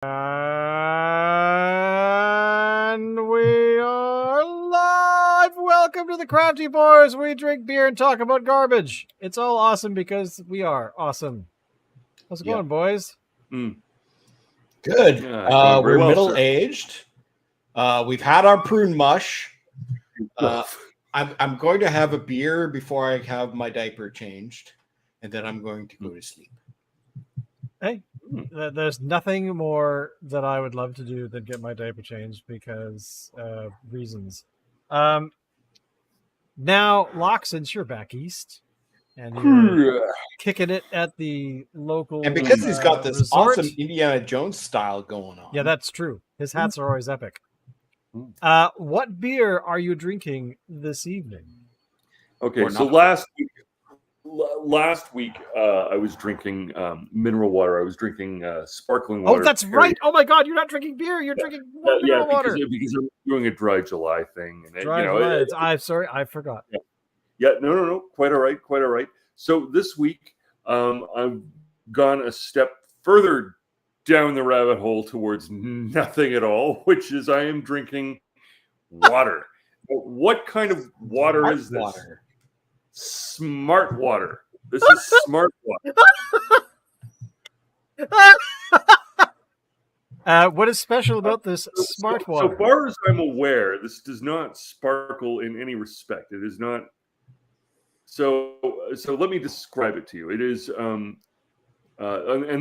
And we are live! Welcome to the Crafty Boys. We drink beer and talk about garbage. It's all awesome because we are awesome. How's it going, boys? Good. We're middle-aged. We've had our prune mush. I'm going to have a beer before I have my diaper changed, and then I'm going to go to sleep. Hey, there's nothing more that I would love to do than get my diaper changed because reasons. Now, Locke, since you're back east and you're kicking it at the local, and because he's got this resort, awesome Indiana Jones style going on. Yeah, that's true. His hats are always epic. What beer are you drinking this evening? Okay, so last week I was drinking mineral water. I was drinking sparkling water. Oh, that's right. Oh my God, you're not drinking beer. You're drinking mineral water. Because I'm doing a dry July thing. And July. I'm sorry, I forgot. Yeah, no. Quite all right. So this week I've gone a step further down the rabbit hole towards nothing at all, which is I am drinking water. What kind of water is this? Water. Smart water. This is smart water. What is special about this smart water? So far as I'm aware, this does not sparkle in any respect. It is not. So let me describe it to you. It is, and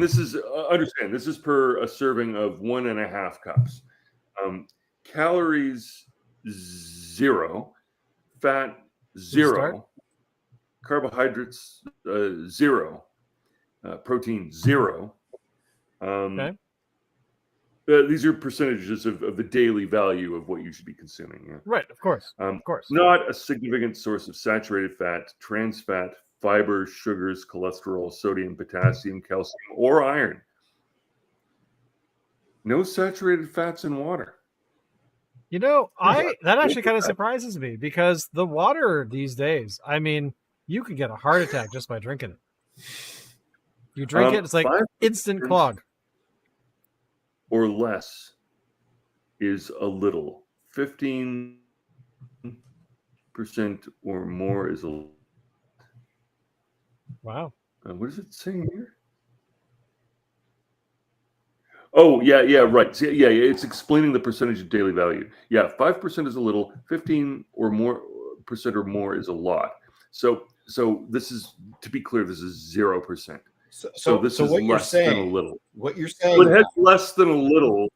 this is understand. This is per a serving of 1.5 cups. Calories 0, fat 0. Carbohydrates 0, protein 0. Okay. These are percentages of the daily value of what you should be consuming. Yeah? Right, of course. Of course. Not a significant source of saturated fat, trans fat, fiber, sugars, cholesterol, sodium, potassium, calcium, or iron. No saturated fats in water. You know, that actually kind of surprises me because the water these days, I mean, you could get a heart attack just by drinking it. You drink it, it's like instant clog. Or less is a little. 15% or more is a little. Wow. What is it saying here? Oh, yeah, right. So, yeah, it's explaining the percentage of daily value. Yeah, 5% is a little, 15 or more percent or more is a lot. So this is, to be clear, this is 0%. So this is less than a little. What you're saying? So it has less than a little.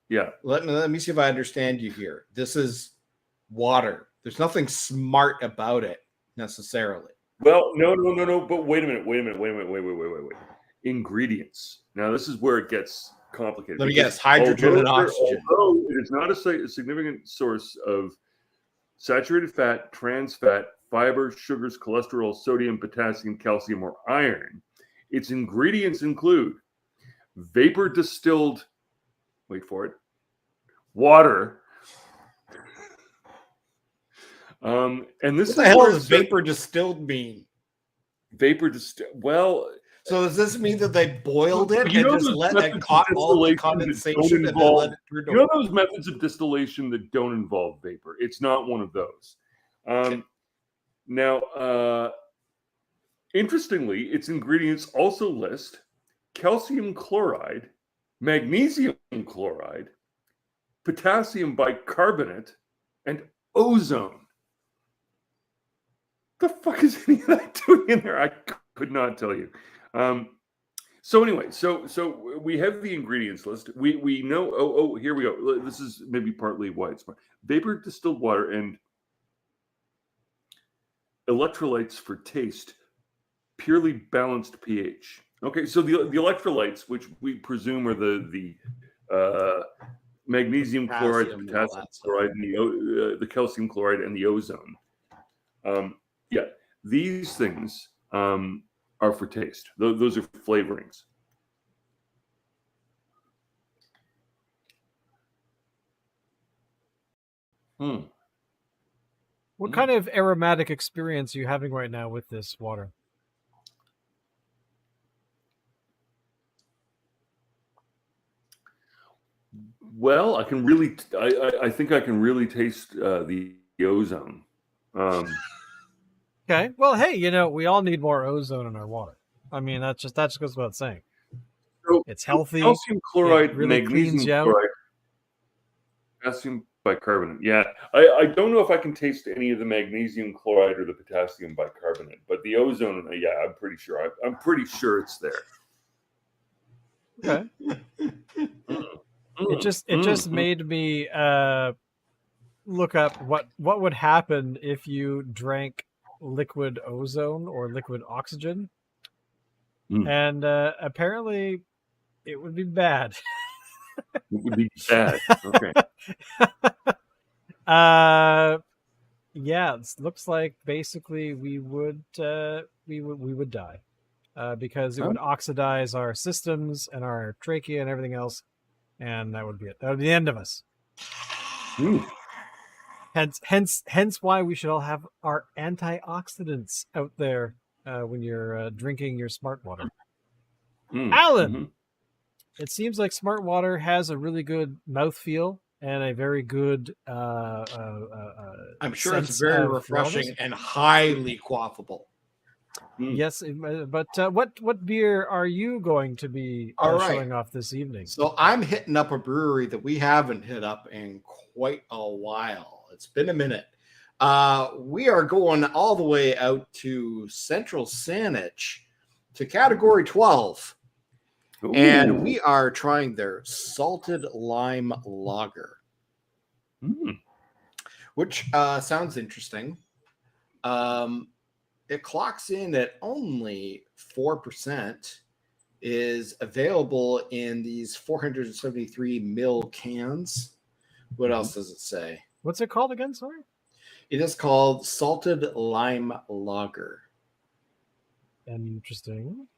Yeah. Let me see if I understand you here. This is water. There's nothing smart about it necessarily. Well, no. But wait a minute. Wait. Ingredients. Now this is where it gets complicated. Let me guess. Hydrogen and oxygen. Although it is not a significant source of saturated fat, trans fat, fiber, sugars, cholesterol, sodium, potassium, calcium, or iron. Its ingredients include vapor distilled, wait for it, water. And this what the hell does vapor distilled mean? Vapor distilled. Well, so does this mean that they boiled it and just let it caught all the condensation and then let it turn over? You know those methods of distillation that don't involve vapor? It's not one of those. Now, interestingly, its ingredients also list calcium chloride, magnesium chloride, potassium bicarbonate, and ozone. The fuck is any of that doing in there? I could not tell you. So anyway, so we have the ingredients list. We know. Oh, here we go. This is maybe partly why it's smart. Vapor distilled water and electrolytes for taste. Purely balanced pH. Okay, so the electrolytes, which we presume are the magnesium chloride, the potassium chloride, and the calcium chloride, and the ozone. Yeah, these things are for taste. Those are flavorings. What kind of aromatic experience are you having right now with this water? Well, I can really, I think I can really taste the ozone. Okay. Well, hey, we all need more ozone in our water. I mean, that just goes without saying. So It's healthy. calcium chloride, It really cleans magnesium you out. chloride, potassium bicarbonate. Yeah, I don't know if I can taste any of the magnesium chloride or the potassium bicarbonate, but the ozone, yeah, I'm pretty sure. I'm pretty sure it's there. Okay. It just made me look up what would happen if you drank liquid ozone or liquid oxygen, and apparently it would be bad. It would be bad. Okay. Yeah, it looks like basically we would die because it would oxidize our systems and our trachea and everything else, and that would be it. That would be the end of us. Hence why we should all have our antioxidants out there when you're drinking your smart water. Alan, it seems like smart water has a really good mouthfeel and a very good I'm sure it's very refreshing and highly quaffable. Yes, but what beer are you going to be showing off this evening? So I'm hitting up a brewery that we haven't hit up in quite a while. It's been a minute. We are going all the way out to Central Saanich to Category 12. Ooh. And we are trying their salted lime lager, which sounds interesting. It clocks in at only 4%, is available in these 473 ml cans. What else does it say? What's it called again? Sorry. It is called Salted Lime Lager. Interesting.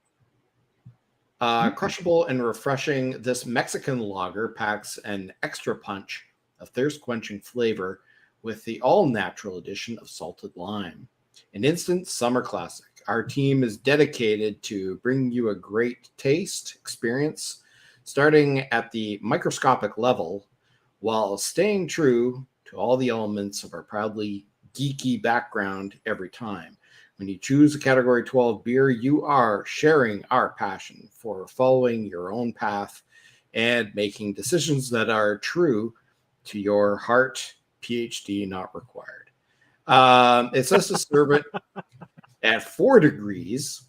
Crushable and refreshing, this Mexican lager packs an extra punch of thirst-quenching flavor with the all-natural addition of salted lime. An instant summer classic. Our team is dedicated to bringing you a great taste experience, starting at the microscopic level, while staying true to all the elements of our proudly geeky background every time. When you choose a Category 12 beer, you are sharing our passion for following your own path and making decisions that are true to your heart. PhD not required. It says to serve it at 4 degrees.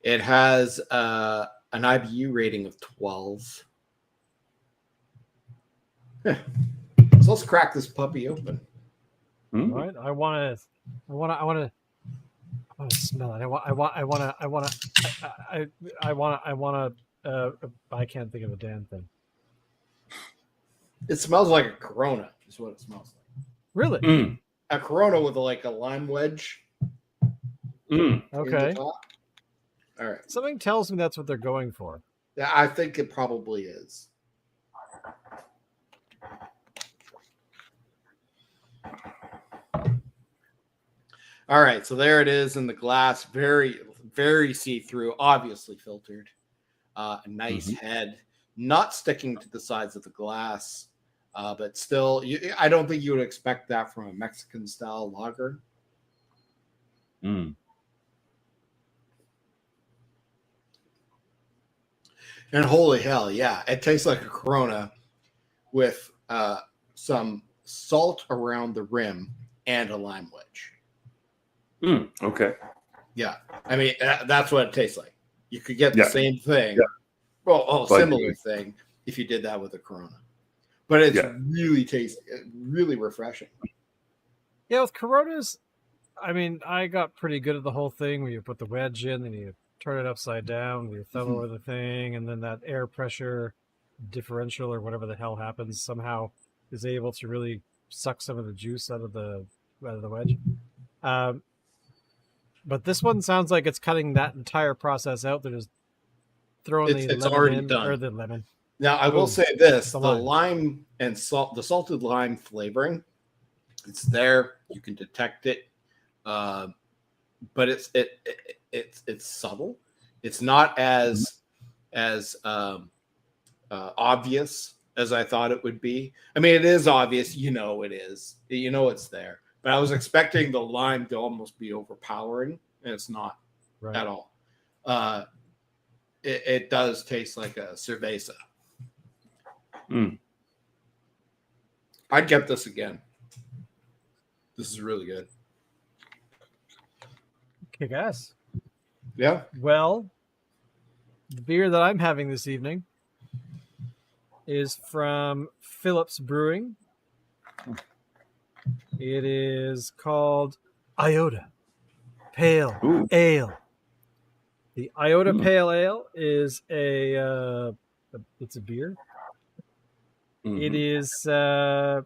It has an IBU rating of 12. So let's crack this puppy open. All right, I want to smell it. I can't think of a damn thing. It smells like a Corona, is what it smells like. Really? A Corona with like a lime wedge. Okay. All right. Something tells me that's what they're going for. Yeah, I think it probably is. All right, so there it is in the glass. Very, very see-through, obviously filtered. A nice head, not sticking to the sides of the glass. But still, I don't think you would expect that from a Mexican-style lager. And holy hell, yeah. It tastes like a Corona with some salt around the rim and a lime wedge. Okay. Yeah. I mean, that's what it tastes like. You could get the same thing. Yeah. Well, similar thing if you did that with a Corona. But it's really tasty, really refreshing. Yeah, with Coronas, I mean, I got pretty good at the whole thing where you put the wedge in and you turn it upside down with your thumb over the thing, and then that air pressure differential or whatever the hell happens somehow is able to really suck some of the juice out of the wedge. But this one sounds like it's cutting that entire process out. They're just throwing the lemon. Now, I will say this, the lime and salt, the salted lime flavoring, it's there. You can detect it. But it's subtle. It's not as obvious as I thought it would be. I mean, it is obvious. You know it is. You know it's there. But I was expecting the lime to almost be overpowering, and it's not at all. It does taste like a cerveza. I'd get this again. This is really good. Kick ass. Yeah. Well, the beer that I'm having this evening is from Phillips Brewing. It is called Iota Pale Ale. The Iota Pale Ale is it's a beer. It is a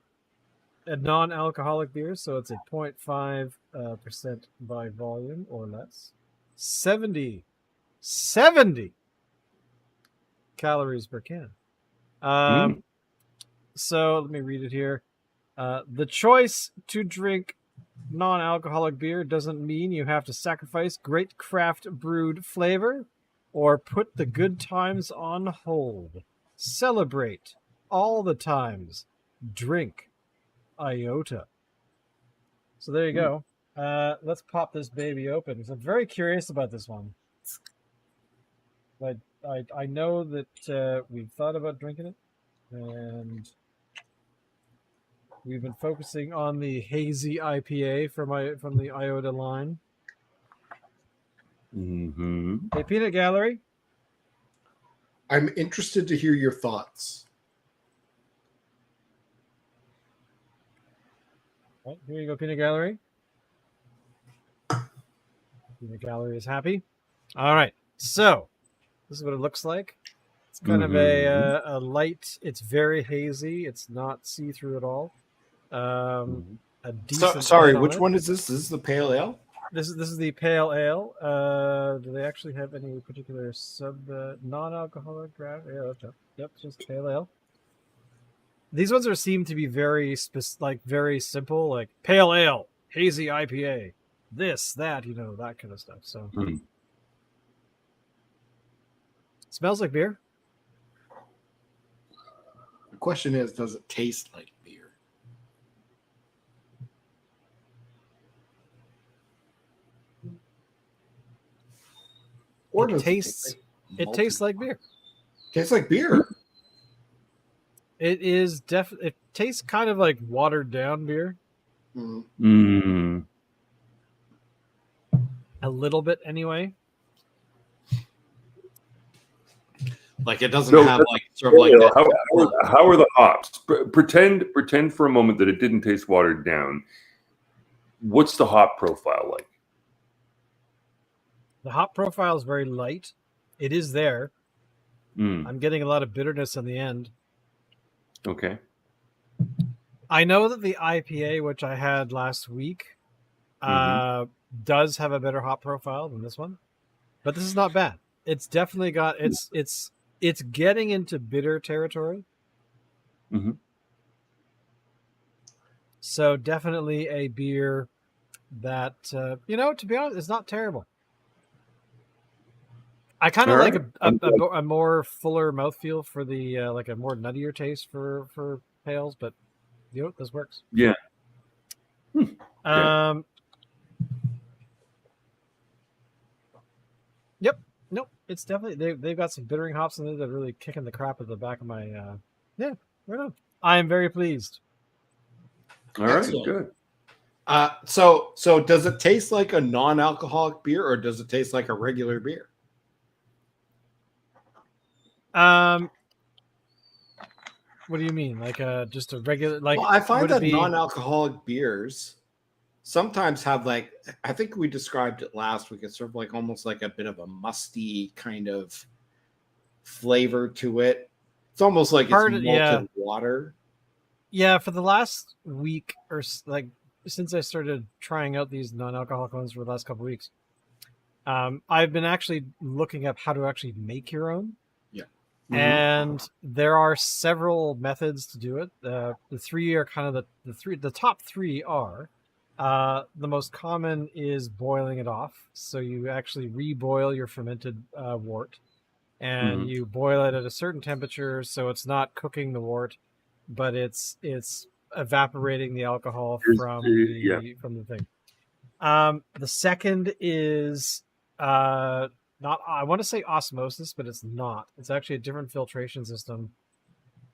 non-alcoholic beer, so it's a 0.5% by volume or less. 70 calories per can. So let me read it here. The choice to drink non-alcoholic beer doesn't mean you have to sacrifice great craft brewed flavor or put the good times on hold. Celebrate all the times. Drink Iota. So there you go. Let's pop this baby open because I'm very curious about this one. But I know that we've thought about drinking it, and we've been focusing on the hazy IPA from the Iota line. Hey, Peanut Gallery. I'm interested to hear your thoughts. Right, here you go, Peanut Gallery. Peanut Gallery is happy. All right, so this is what it looks like. It's kind of a light. It's very hazy. It's not see-through at all. A decent. Sorry, which one is this? This is the pale ale. This is the pale ale. Do they actually have any particular non-alcoholic draft? Yeah, yep, just pale ale. These ones seem to be very very simple, like pale ale, hazy IPA, this, that, that kind of stuff. So smells like beer. The question is, does it taste like beer? Or it tastes like beer. Tastes like beer. It is definitely. It tastes kind of like watered down beer. A little bit, anyway. Like it doesn't have like sort of like that. How are the hops? Pretend for a moment that it didn't taste watered down. What's the hop profile like? The hop profile is very light. It is there. I'm getting a lot of bitterness in the end. Okay. I know that the IPA, which I had last week, does have a better hop profile than this one, but this is not bad. It's definitely got it's getting into bitter territory. So definitely a beer that to be honest, is not terrible. I kind of like a more fuller mouthfeel for the like a more nuttier taste for pales, but this works. Yeah. Yep. Nope. It's definitely they've got some bittering hops in there that are really kicking the crap at the back of my right on. I am very pleased. All right, good. So does it taste like a non-alcoholic beer or does it taste like a regular beer? What do you mean? Like just a regular like? Well, I find that non-alcoholic beers sometimes have like, I think we described it last week. It's sort of like almost like a bit of a musty kind of flavor to it. It's almost like it's malted water. Yeah, for the last week or like since I started trying out these non-alcoholic ones for the last couple of weeks, I've been actually looking up how to actually make your own. And there are several methods to do it. The three are kind of the top three are the most common is boiling it off. So you actually reboil your fermented wort. and you boil it at a certain temperature, so it's not cooking the wort, but it's evaporating the alcohol from the thing. The second is not, I want to say osmosis, but it's not. It's actually a different filtration system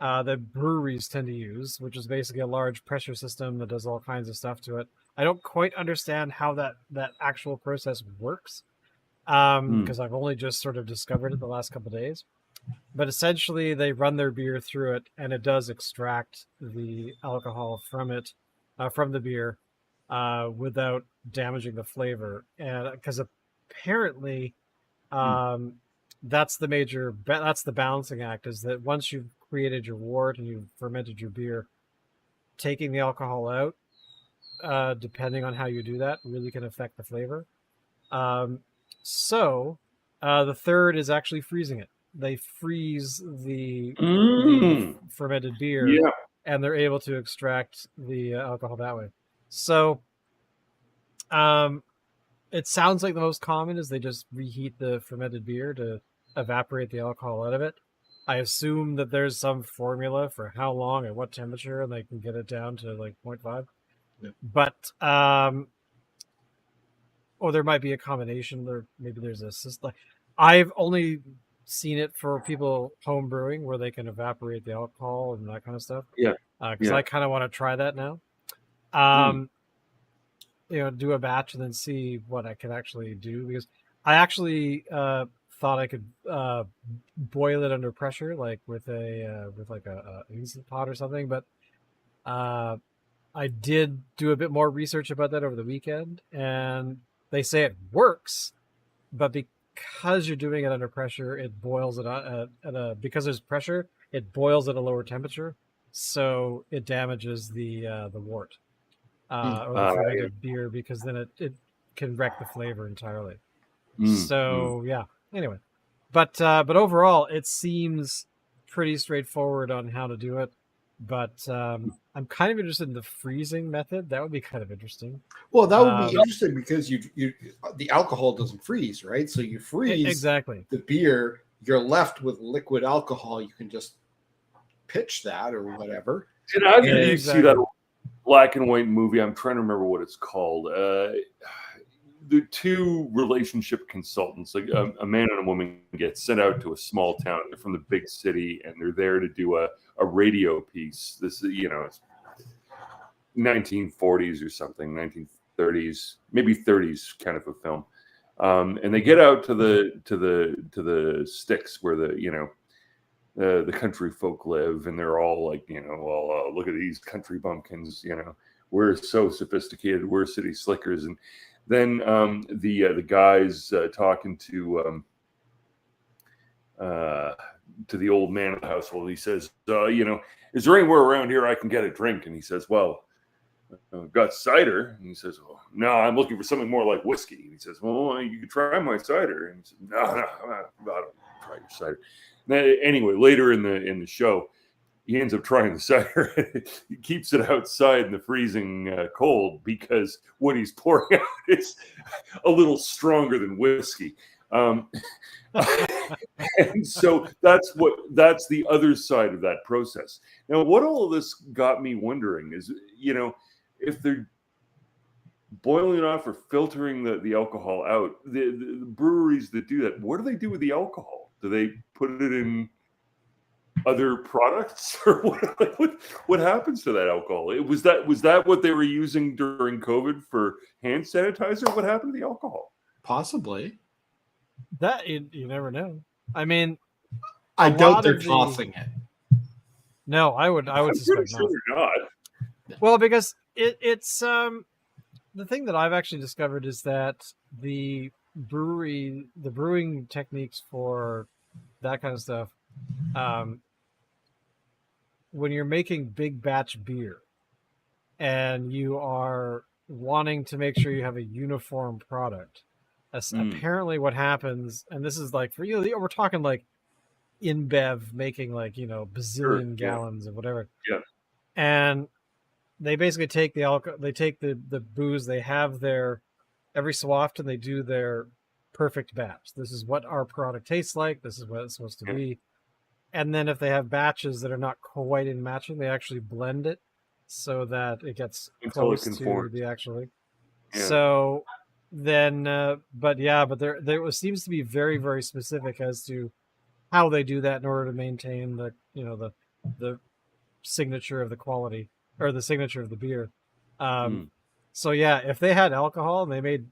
that breweries tend to use, which is basically a large pressure system that does all kinds of stuff to it. I don't quite understand how that actual process works, because I've only just sort of discovered it the last couple of days. But essentially, they run their beer through it, and it does extract the alcohol from it, from the beer, without damaging the flavor. And because apparently, that's the balancing act, is that once you've created your wort and you've fermented your beer, taking the alcohol out, depending on how you do that, really can affect the flavor. So the third is actually freezing it. They freeze the fermented beer, and they're able to extract the alcohol that way. So it sounds like the most common is they just reheat the fermented beer to evaporate the alcohol out of it. I assume that there's some formula for how long and what temperature, and they can get it down to like 0.5. Yeah. But or there might be a combination. Or maybe there's a system. I've only seen it for people home brewing where they can evaporate the alcohol and that kind of stuff. Yeah. Because I kind of want to try that now. Do a batch and then see what I can actually do, because I actually thought I could boil it under pressure, like with a instant pot or something. But I did do a bit more research about that over the weekend, and they say it works, but because you're doing it under pressure, it boils it because there's pressure, it boils at a lower temperature, so it damages the wort or the fermented beer, because then it can wreck the flavor entirely. Yeah. Anyway, but overall, it seems pretty straightforward on how to do it. But I'm kind of interested in the freezing method. That would be kind of interesting. Well, that would be interesting because the alcohol doesn't freeze, right? So you freeze exactly the beer, you're left with liquid alcohol. You can just pitch that or whatever. And I didn't see that black and white movie. I'm trying to remember what it's called. The two relationship consultants, like a man and a woman, get sent out to a small town. They're from the big city, and they're there to do a radio piece. This is, it's 1940s or something, 1930s, maybe 30s kind of a film. And they get out to the sticks where the country folk live, and they're all like, look at these country bumpkins, we're so sophisticated, we're city slickers. And then the guys talking to the old man of the household, he says, is there anywhere around here I can get a drink? And he says, well, I've got cider. And he says, well, no, I'm looking for something more like whiskey. And he says, well, you can try my cider. And he says, no, I don't try your cider. Anyway, later in the show, he ends up trying the cider. He keeps it outside in the freezing cold, because what he's pouring out is a little stronger than whiskey. And so that's the other side of that process. Now, what all of this got me wondering is, if they're boiling it off or filtering the alcohol out, the breweries that do that, what do they do with the alcohol? Do they put it in other products, or what happens to that alcohol? Was that what they were using during COVID for hand sanitizer? What happened to the alcohol? Possibly. That you never know. I mean, I doubt they're tossing it. No, I would suspect sure not. Well, because it's the thing that I've actually discovered is that the brewing techniques for that kind of stuff, when you're making big batch beer and you are wanting to make sure you have a uniform product, apparently what happens, and this is like for we're talking like InBev making like bazillion gallons of whatever, and they basically take the alcohol, they take the booze, they have their every so often they do their perfect batch. This is what our product tastes like. This is what it's supposed to be. And then if they have batches that are not quite in matching, they actually blend it so that it gets close to the actually. Yeah. So then, but there seems to be very, very specific as to how they do that in order to maintain the signature of the quality or the signature of the beer. So yeah, if they had alcohol and they made,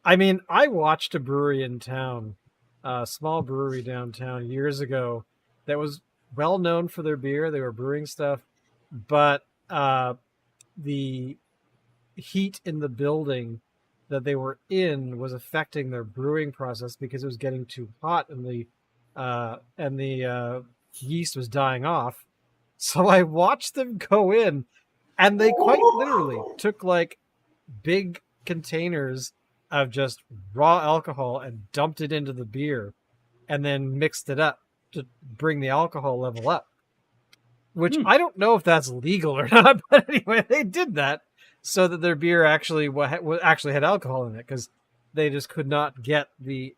I mean, I watched a brewery in town, a small brewery downtown years ago that was well known for their beer. They were brewing stuff, but the heat in the building that they were in was affecting their brewing process because it was getting too hot and the yeast was dying off. So I watched them go in, and they quite literally took like big containers of just raw alcohol and dumped it into the beer and then mixed it up to bring the alcohol level up, which I don't know if that's legal or not, but anyway, they did that so that their beer actually had alcohol in it, because they just could not get the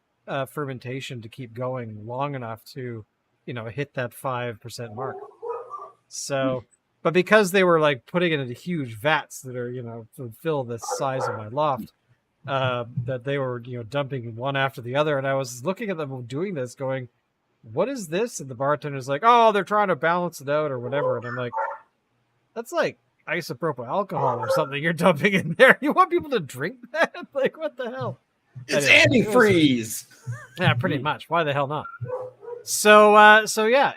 fermentation to keep going long enough to, hit that 5% mark. So, but because they were like putting it into huge vats that are, to fill the size of my loft, that they were, dumping one after the other. And I was looking at them doing this going, what is this? And the bartender's like, oh, they're trying to balance it out or whatever. And I'm like, that's like isopropyl alcohol or something you're dumping in there. You want people to drink that? Like, what the hell? It's antifreeze. Yeah, pretty much. Why the hell not? So yeah,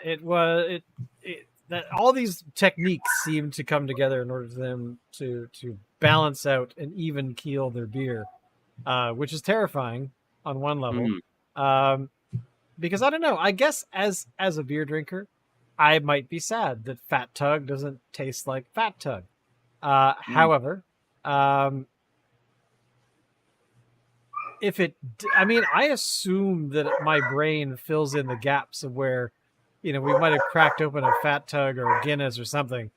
that all these techniques seem to come together in order for them to balance out and even keel their beer, which is terrifying on one level. Because I don't know, I guess as a beer drinker, I might be sad that Fat Tug doesn't taste like Fat Tug. However, I assume that my brain fills in the gaps of where, we might have cracked open a Fat Tug or a Guinness or something,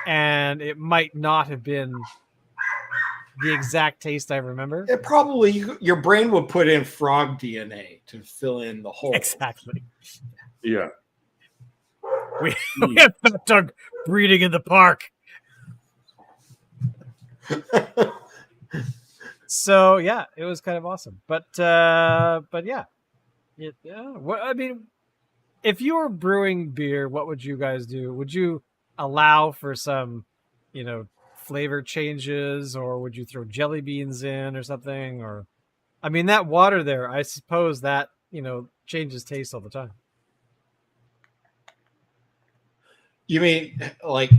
and it might not have been the exact taste I remember. It probably, your brain would put in frog DNA to fill in the hole. Exactly. Yeah. We have Fat Tug breeding in the park. So yeah, it was kind of awesome. But yeah. If you were brewing beer, what would you guys do? Would you allow for some, flavor changes, or would you throw jelly beans in or something? Or, that water there, I suppose that, changes taste all the time. You mean like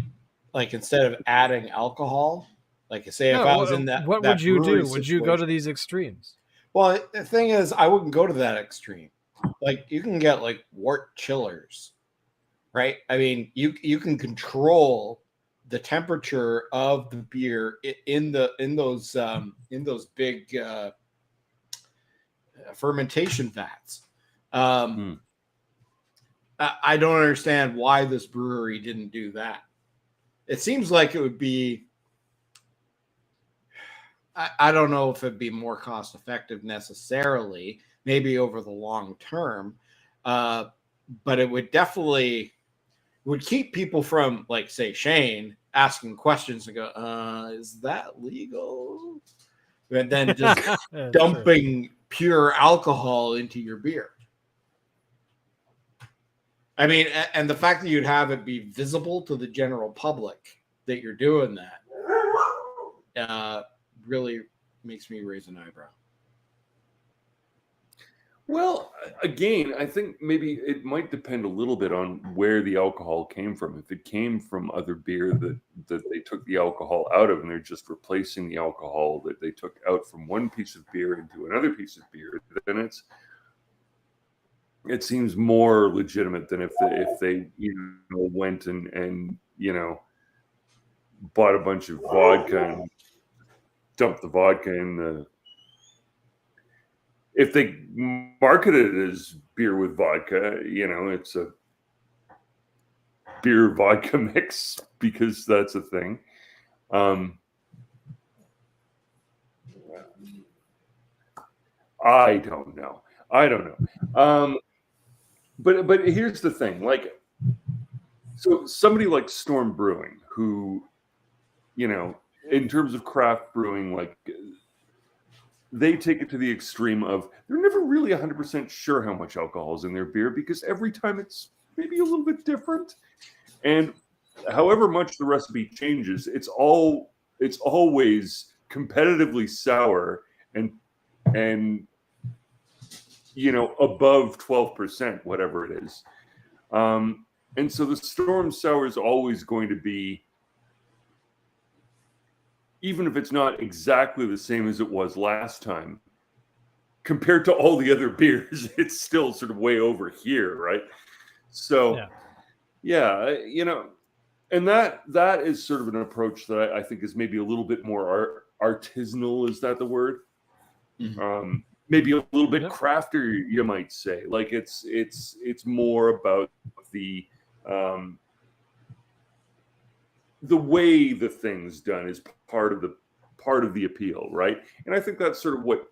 instead of adding alcohol? Like, say, if I was in that, what would you do? Would you go to these extremes? Well, the thing is, I wouldn't go to that extreme. Like, you can get like wort chillers, right? You can control the temperature of the beer in those big fermentation vats. I don't understand why this brewery didn't do that. It seems like it would be, I don't know if it'd be more cost effective necessarily, maybe over the long term, but it would definitely would keep people from, like, say, Shane asking questions and go, is that legal? And then just dumping pure alcohol into your beer. And the fact that you'd have it be visible to the general public that you're doing that really makes me raise an eyebrow. Well, again, I think maybe it might depend a little bit on where the alcohol came from. If it came from other beer that they took the alcohol out of and they're just replacing the alcohol that they took out from one piece of beer into another piece of beer, then it seems more legitimate than if they went and bought a bunch of vodka and dumped the vodka in the. If they market it as beer with vodka, it's a beer vodka mix because that's a thing. I don't know. But here's the thing, like, so somebody like Storm Brewing, who, you know, in terms of craft brewing, like, they take it to the extreme of they're never really 100% sure how much alcohol is in their beer because every time it's maybe a little bit different. And however much the recipe changes, it's always competitively sour and you know, above 12%, whatever it is. And so the Storm Sour is always going to be, even if it's not exactly the same as it was last time, compared to all the other beers, it's still sort of way over here, right? So, yeah, you know, and that is sort of an approach that I think is maybe a little bit more artisanal. Is that the word? Mm-hmm. Maybe a little bit craftier, you might say. Like it's more about the way the thing's done is part of the appeal, right? And I think that's sort of what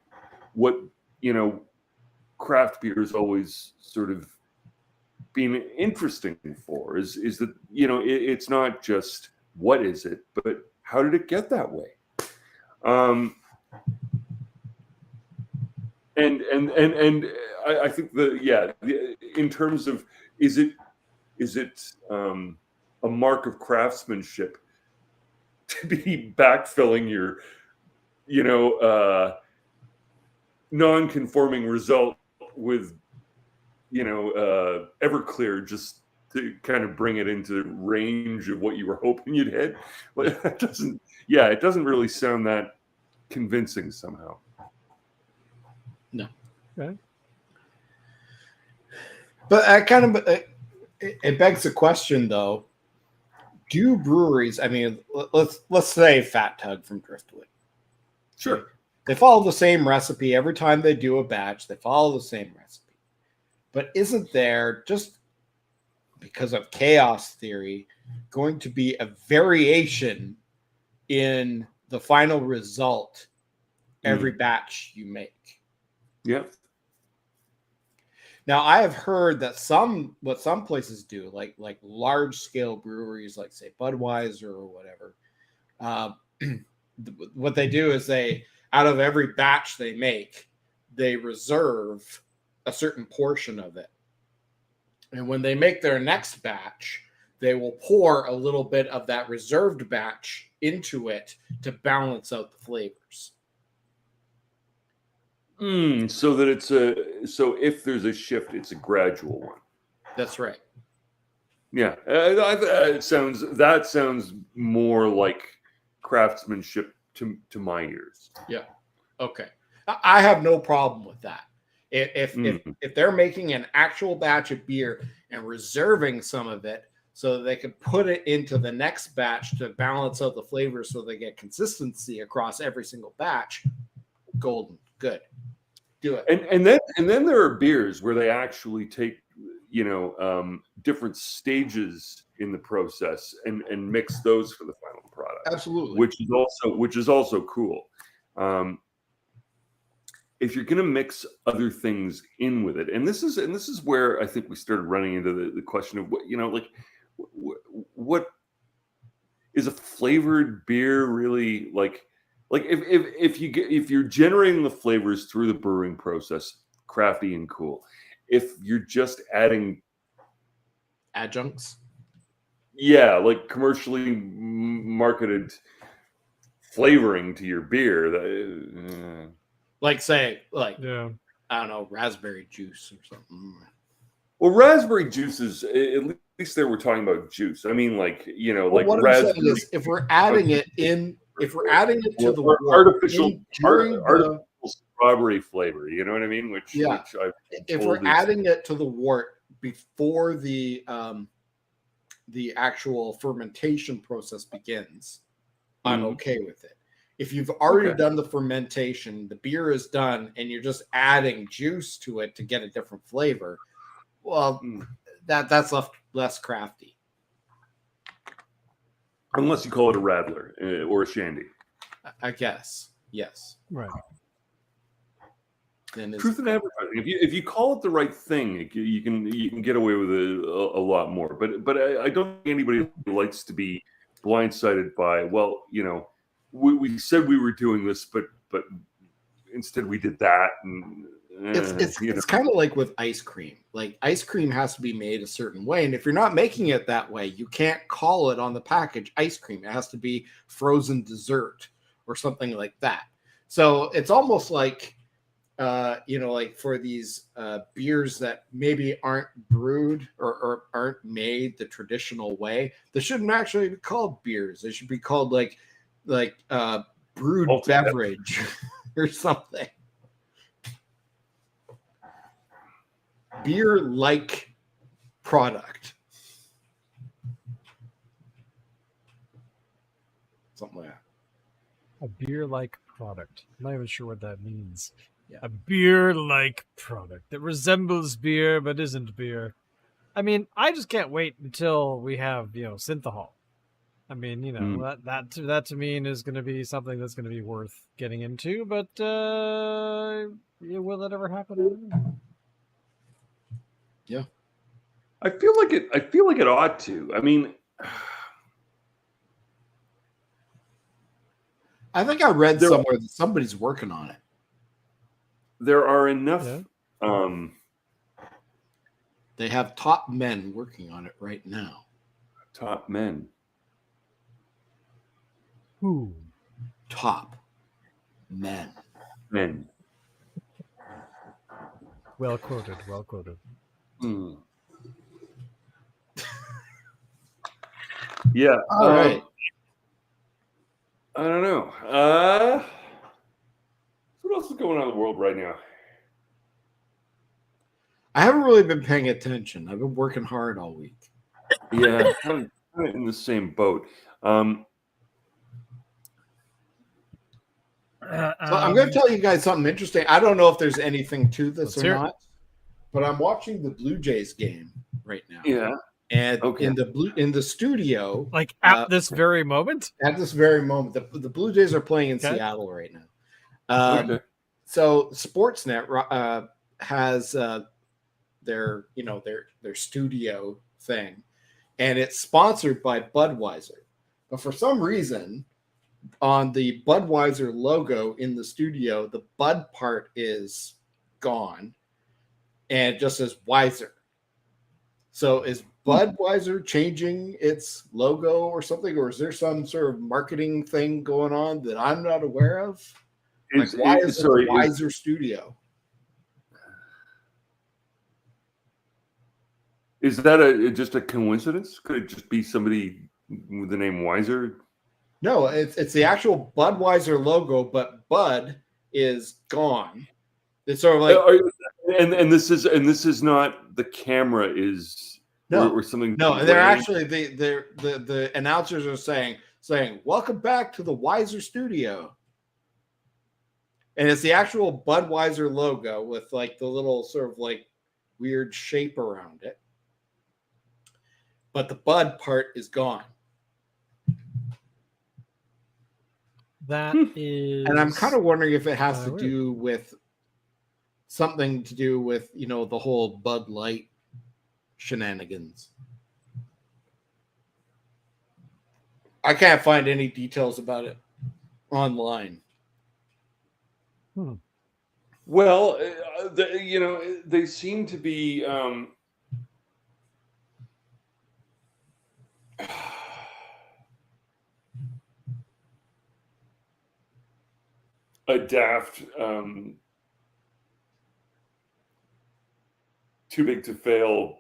you know, craft beer has always sort of been interesting for is that, you know, it's not just what is it, but how did it get that way? And I think in terms of is it a mark of craftsmanship to be backfilling your, you know, non-conforming result with, you know, Everclear just to kind of bring it into range of what you were hoping you'd hit. But it doesn't really sound that convincing somehow. No. Okay. But it begs the question, though. Do breweries? I mean, let's say Fat Tug from Driftwood. Sure. They follow the same recipe every time they do a batch. They follow the same recipe. But isn't there, just because of chaos theory, going to be a variation in the final result every batch you make? Yeah. Now, I have heard that what some places do, like large scale breweries, like say Budweiser or whatever, what they do is out of every batch they make, they reserve a certain portion of it. And when they make their next batch, they will pour a little bit of that reserved batch into it to balance out the flavors. So that so if there's a shift, it's a gradual one. That's right. Yeah, that sounds more like craftsmanship to my ears. Yeah. Okay. I have no problem with that. If they're making an actual batch of beer and reserving some of it so that they can put it into the next batch to balance out the flavors so they get consistency across every single batch, golden. Good. Do it. And then there are beers where they actually take, you know, different stages in the process and mix those for the final product. Absolutely. Which is also cool. If you're going to mix other things in with it, and this is where I think we started running into the question of what, you know, like what is a flavored beer really like if you're generating the flavors through the brewing process, crafty and cool. If you're just adding adjuncts, like commercially marketed flavoring to your beer, like I don't know, raspberry juice or something. Well, raspberry juice is, at least there we're talking about juice. I mean, like, you know, like what raspberry. I'm saying is, if we're adding it to the artificial strawberry flavor, you know what I mean? If we're adding it to the wort before the actual fermentation process begins, I'm okay with it. If you've already done the fermentation, the beer is done, and you're just adding juice to it to get a different flavor, well, that's less crafty. Unless you call it a radler or a shandy. I guess. Yes. Right. Truth in advertising. If you call it the right thing, you can get away with a lot more. But I don't think anybody likes to be blindsided by, well, we said we were doing this, but instead we did that. And it's kind of like with ice cream. Like ice cream has to be made a certain way, and if you're not making it that way, you can't call it on the package ice cream. It has to be frozen dessert or something like that. So it's almost like like for these beers that maybe aren't brewed or aren't made the traditional way, they shouldn't actually be called beers. They should be called like brewed beverage or something. Beer-like product. Something like that. A beer-like product. I'm not even sure what that means. Yeah. A beer-like product that resembles beer but isn't beer. I mean, I just can't wait until we have, synthahol. I mean, that to me is going to be something that's going to be worth getting into. But will that ever happen? Yeah, I feel like it ought to. I mean, I think I read somewhere that somebody's working on it. There are enough. Yeah. They have top men working on it right now. Top men. Who? Top men. Men. Well quoted. Well quoted. Yeah. All right. I don't know. What else is going on in the world right now? I haven't really been paying attention. I've been working hard all week. Yeah, kind of in the same boat. So I'm going to tell you guys something interesting. I don't know if there's anything to this or not, but I'm watching the Blue Jays game right now. Yeah. And in the studio, like at this very moment, the Blue Jays are playing in Seattle right now. So Sportsnet has their studio thing, and it's sponsored by Budweiser. But for some reason, on the Budweiser logo in the studio, the Bud part is gone, and it just says Weiser. So is Budweiser changing its logo or something, or is there some sort of marketing thing going on that I'm not aware of? Why is it the Weiser studio? Is that just a coincidence? Could it just be somebody with the name Weiser? No, it's the actual Budweiser logo, but Bud is gone. It's sort of like and this is not the camera is or something. No, they're actually the announcers are saying welcome back to the Weiser studio. And it's the actual Budweiser logo with like the little sort of like weird shape around it. But the Bud part is gone. That is, and I'm kind of wondering if it has to do with something to do with, the whole Bud Light shenanigans. I can't find any details about it online. Well, they seem to be a daft, too big to fail.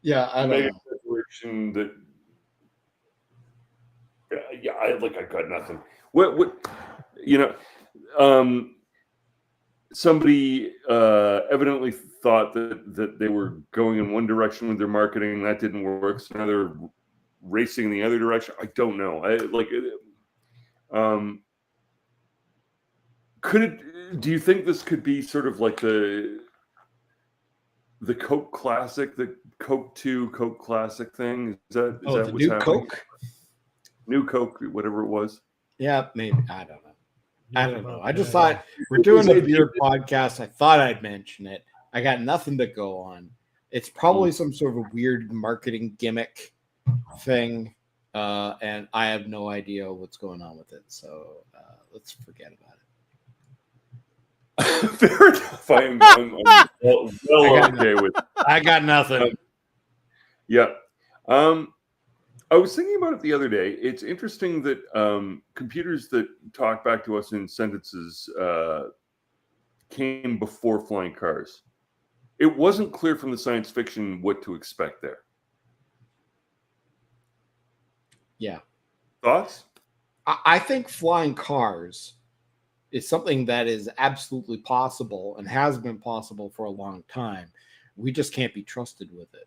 Yeah, I don't know. Situation that. Yeah, I got nothing. What somebody evidently thought that they were going in one direction with their marketing. That didn't work. So now they're racing in the other direction. I don't know. Could it? Do you think this could be sort of like the Coke Classic, the Coke 2 Coke Classic thing? Is that the what's new happening? Coke? New Coke, whatever it was. Yeah, maybe. I don't know. I don't know. I just thought we're doing a beer podcast. I thought I'd mention it. I got nothing to go on. It's probably some sort of a weird marketing gimmick thing, and I have no idea what's going on with it. So let's forget about it. Fair enough. I'm well okay with it. I got nothing. Yeah. I was thinking about it the other day. It's interesting that computers that talk back to us in sentences came before flying cars. It wasn't clear from the science fiction what to expect there. Yeah. Thoughts? I think flying cars is something that is absolutely possible and has been possible for a long time. We just can't be trusted with it.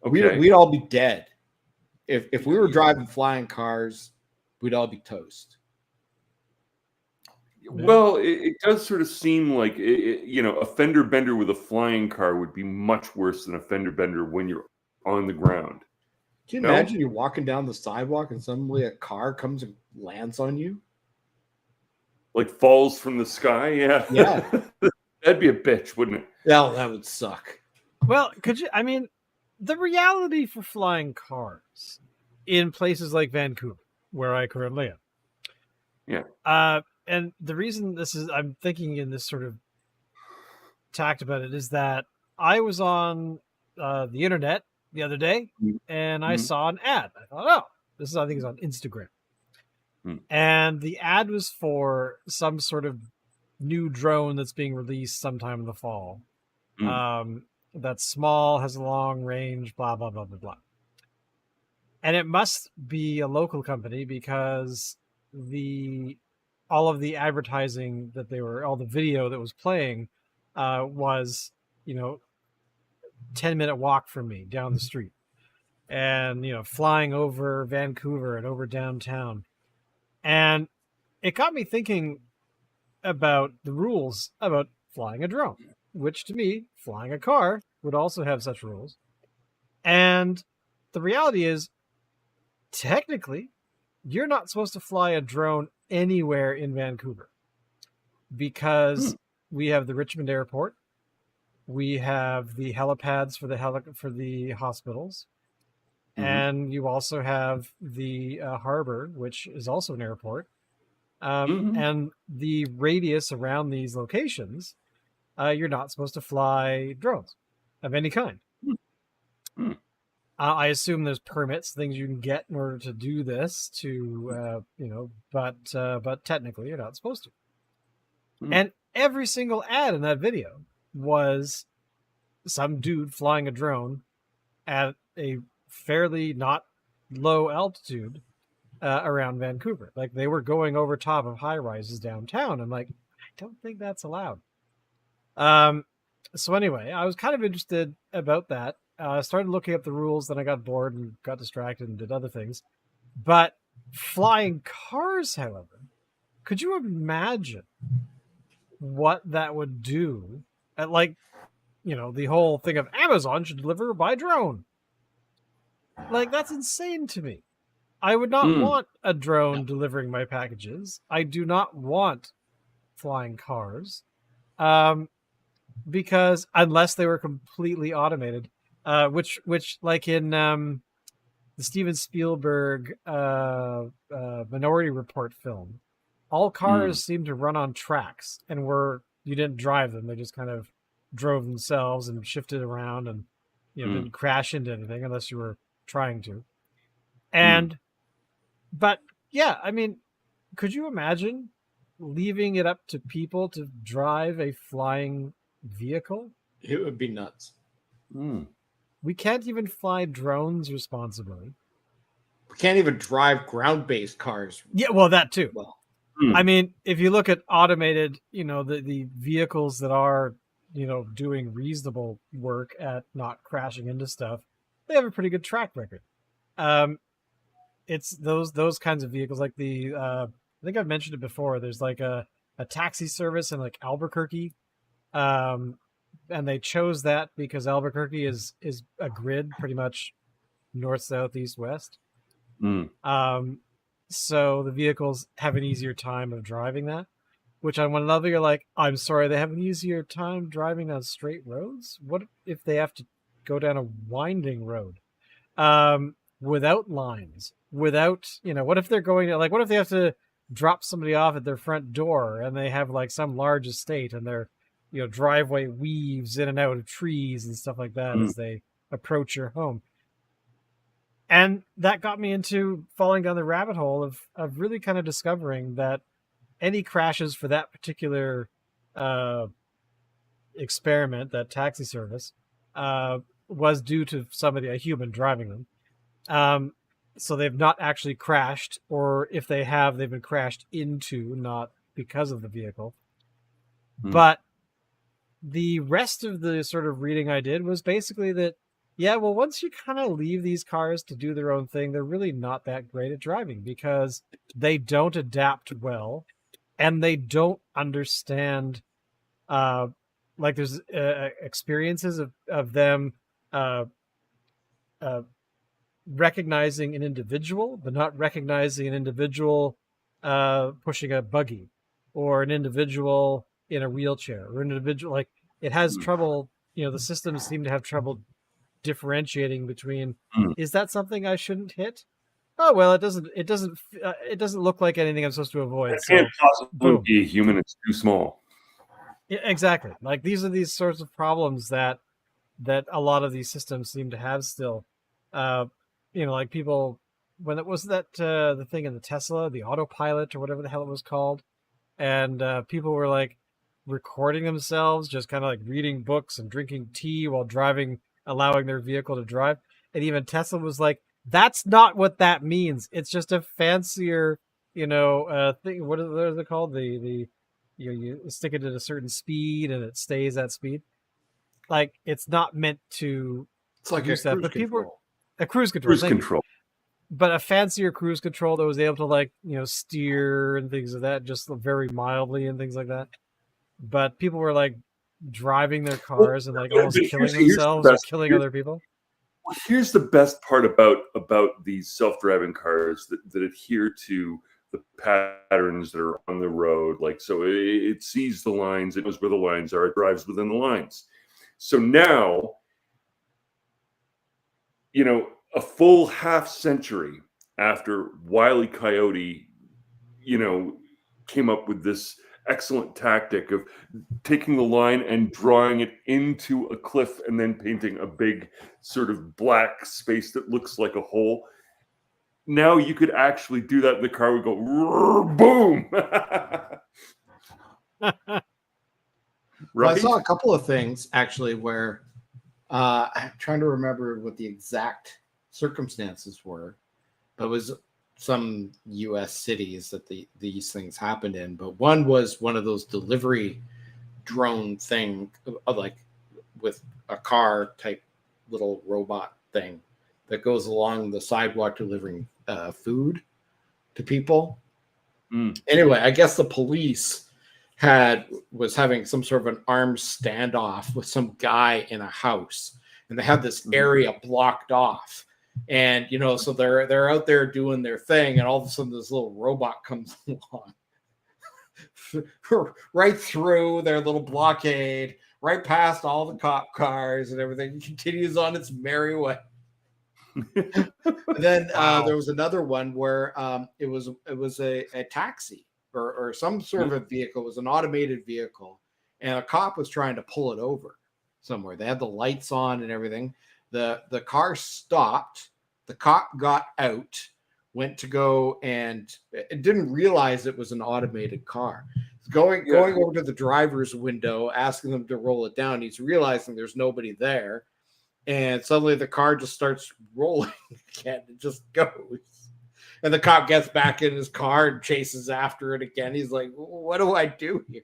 Okay. We'd all be dead. If we were driving flying cars, we'd all be toast. Well, it does sort of seem like, a fender bender with a flying car would be much worse than a fender bender when you're on the ground. Can you imagine you're walking down the sidewalk and suddenly a car comes and lands on you? Like falls from the sky? Yeah. Yeah. That'd be a bitch, wouldn't it? Yeah, that would suck. Well, the reality for flying cars in places like Vancouver, where I currently am. Yeah. And the reason I'm thinking in this sort of tact about it is that I was on the internet the other day and I saw an ad. I thought, I think it's on Instagram. And the ad was for some sort of new drone that's being released sometime in the fall. That's small, has a long range, blah, blah, blah, blah, blah. And it must be a local company because all of the advertising all the video that was playing was, 10-minute walk from me down the street. And, flying over Vancouver and over downtown. And it got me thinking about the rules about flying a drone, which to me, flying a car would also have such rules. And the reality is, technically, you're not supposed to fly a drone anywhere in Vancouver because we have the Richmond Airport, we have the helipads for the hospitals, and you also have the harbor, which is also an airport, and the radius around these locations. You're not supposed to fly drones of any kind. I assume there's permits, things you can get in order to do this. But technically you're not supposed to. And every single ad in that video was some dude flying a drone at a fairly not low altitude around Vancouver. Like they were going over top of high rises downtown. I'm like, I don't think that's allowed. So anyway, I was kind of interested about that. I started looking up the rules, then I got bored and got distracted and did other things. But flying cars, however, could you imagine what that would do at the whole thing of Amazon should deliver by drone? Like, that's insane to me. I would not want a drone delivering my packages. I do not want flying cars. Because unless they were completely automated, which like in the Steven Spielberg Minority Report film, all cars seem to run on tracks and you didn't drive them; they just kind of drove themselves and shifted around and didn't crash into anything unless you were trying to. And but yeah, could you imagine leaving it up to people to drive a flying vehicle? It would be nuts. We can't even fly drones responsibly. We can't even drive ground-based cars. Yeah, well, that too. Well, if you look at automated, the vehicles that are, doing reasonable work at not crashing into stuff, they have a pretty good track record. It's those kinds of vehicles, like I think I've mentioned it before. There's like a taxi service in like Albuquerque. And they chose that because Albuquerque is a grid pretty much north, south, east, west. so the vehicles have an easier time of driving that. Which on one level you're like, I'm sorry, they have an easier time driving on straight roads. What if they have to go down a winding road without lines, without what if they're going to what if they have to drop somebody off at their front door and they have like some large estate and their driveway weaves in and out of trees and stuff like that as they approach your home. And that got me into falling down the rabbit hole of really kind of discovering that any crashes for that particular experiment, that taxi service, was due to a human driving them. So they've not actually crashed, or if they have, they've been crashed into, not because of the vehicle. But the rest of the sort of reading I did was basically that, yeah, well, once you kind of leave these cars to do their own thing, they're really not that great at driving because they don't adapt well. And they don't understand, there's experiences of them recognizing an individual, but not recognizing an individual pushing a buggy, or an individual in a wheelchair, or an individual it has trouble. The systems seem to have trouble differentiating between is that something I shouldn't hit? Oh well, it doesn't look like anything I'm supposed to avoid. It can't possibly be a human. It's too small. Yeah, exactly. Like these are these sorts of problems that a lot of these systems seem to have still. Like people when it was that the thing in the Tesla, the autopilot or whatever the hell it was called, and people were like recording themselves, just kind of like reading books and drinking tea while driving, allowing their vehicle to drive, and even Tesla was like, that's not what that means. It's just a fancier, thing. What are they called? You stick it at a certain speed and it stays at speed. Like it's not meant to. It's like a cruise control. A cruise control. Cruise control. But a fancier cruise control that was able to steer and things like that, just very mildly and things like that. But people were like driving their cars and almost killing themselves or killing other people. Here's the best part about these self-driving cars that adhere to the patterns that are on the road. So it sees the lines, it knows where the lines are, it drives within the lines. So now, a full half century after Wile E. Coyote, came up with this excellent tactic of taking the line and drawing it into a cliff and then painting a big sort of black space that looks like a hole. Now you could actually do that. The car would go boom. Well, I saw a couple of things actually where I'm trying to remember what the exact circumstances were, but it was some U.S. cities that these things happened in. But one was one of those delivery drone thing, with a car type little robot thing that goes along the sidewalk delivering food to people. Anyway, I guess the police was having some sort of an armed standoff with some guy in a house, and they had this area blocked off. And so they're out there doing their thing, and all of a sudden this little robot comes along right through their little blockade, right past all the cop cars and everything. It continues on its merry way. Then there was another one where it was a taxi or some sort of a vehicle. It was an automated vehicle, and a cop was trying to pull it over somewhere. They had the lights on and everything. The car stopped. The cop got out, went to go, and it didn't realize it was an automated car. Going over to the driver's window, asking them to roll it down. He's realizing there's nobody there, and suddenly the car just starts rolling again. It just goes, and the cop gets back in his car and chases after it again. He's like, "What do I do here?"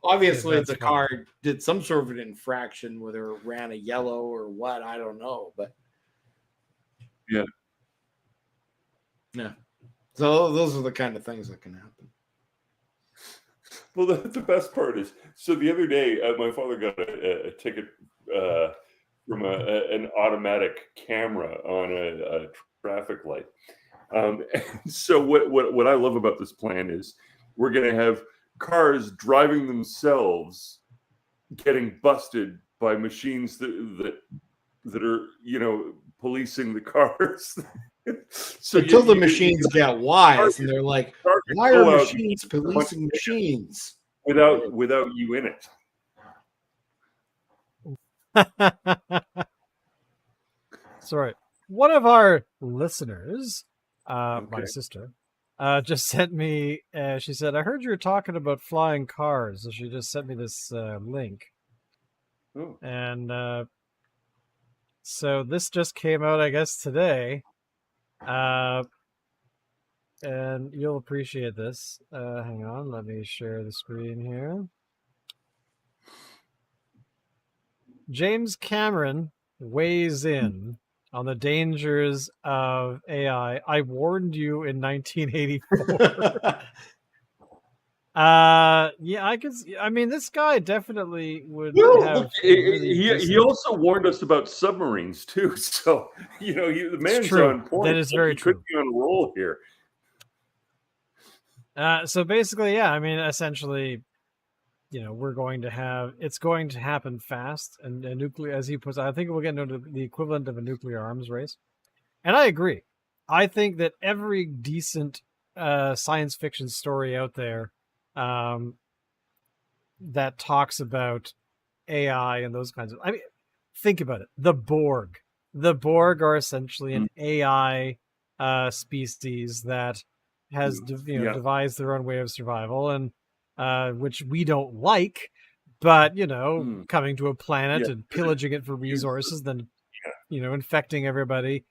Obviously, the car did some sort of an infraction, whether it ran a yellow or what, I don't know. But yeah. So those are the kind of things that can happen. Well, the best part is, so the other day, my father got a ticket from an automatic camera on a traffic light. And so what I love about this plan is we're going to have cars driving themselves getting busted by machines that are, you know, policing the cars. So until the machines get wise and they're like, why are machines policing machines? Without you in it. Sorry. One of our listeners, my sister, just sent me, she said, I heard you were talking about flying cars. So she just sent me this link. Oh. And so this just came out, I guess, today. And you'll appreciate this. Hang on, let me share the screen here. James Cameron weighs in on the dangers of AI. I warned you in 1984. Yeah, I mean, this guy definitely would have. He also warned us about submarines too. So you know, the man's on point. That is very true. Could be on a roll here. So basically, yeah, I mean, essentially, you know, it's going to happen fast, and nuclear, as he puts, I think we'll get into the equivalent of a nuclear arms race. And I agree. I think that every decent science fiction story out there that talks about AI and those kinds of, I mean, think about it. The Borg are essentially an AI species that has devised their own way of survival, and which we don't like, but you know, coming to a planet and pillaging it for resources, then you know, infecting everybody,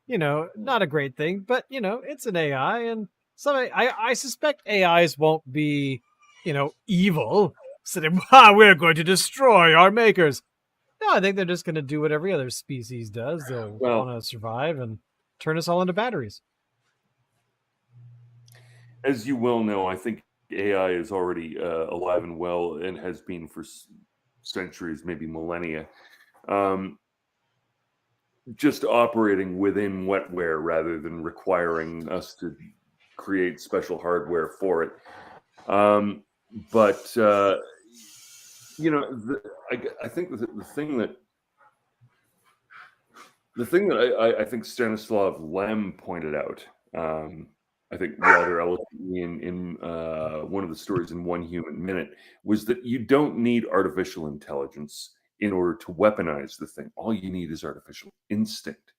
you know, not a great thing. But you know, it's an AI, and I suspect AIs won't be, you know, evil, saying, we're going to destroy our makers. No, I think they're just going to do what every other species does. They'll want to survive and turn us all into batteries. As you well know, I think AI is already alive and well and has been for centuries, maybe millennia, just operating within wetware rather than requiring us to create special hardware for it. But you know, I think the thing that I think Stanislav Lem pointed out, I think rather eloquently in one of the stories in 1 Human Minute, was that you don't need artificial intelligence in order to weaponize the thing. All you need is artificial instinct.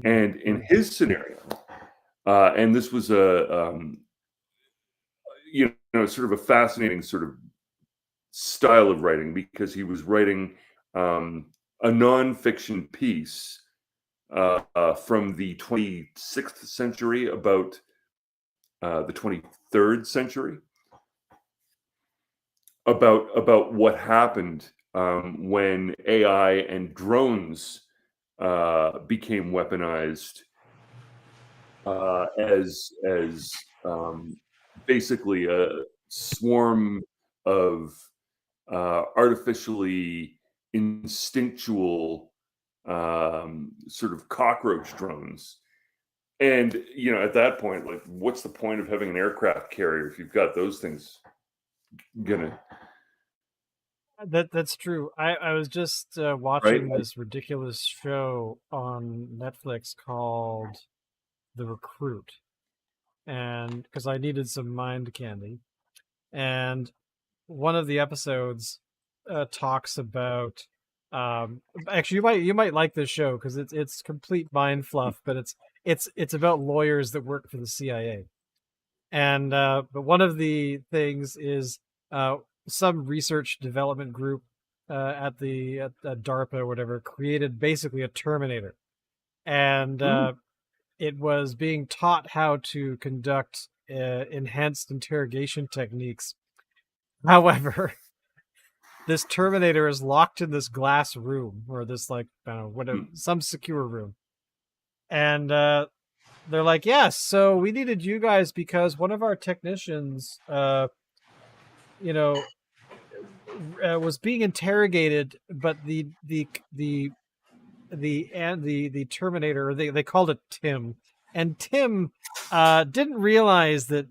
And in his scenario, and this was you know, sort of a fascinating sort of style of writing, because he was writing a nonfiction piece from the 26th century about the 23rd century, about what happened when AI and drones became weaponized as basically a swarm of artificially instinctual sort of cockroach drones. And you know, at that point, like, what's the point of having an aircraft carrier if you've got those things gonna? That's true. I was just watching this ridiculous show on Netflix called The Recruit, and because I needed some mind candy, and one of the episodes talks about actually you might like this show because it's complete mind fluff, but it's about lawyers that work for the CIA, and but one of the things is some research development group at DARPA or whatever created basically a Terminator, and it was being taught how to conduct enhanced interrogation techniques. However, this Terminator is locked in this glass room, or this, like, I don't know, whatever, some secure room. And they're like, yes, so we needed you guys because one of our technicians, you know, was being interrogated, but the the Terminator, they called it Tim, and Tim didn't realize that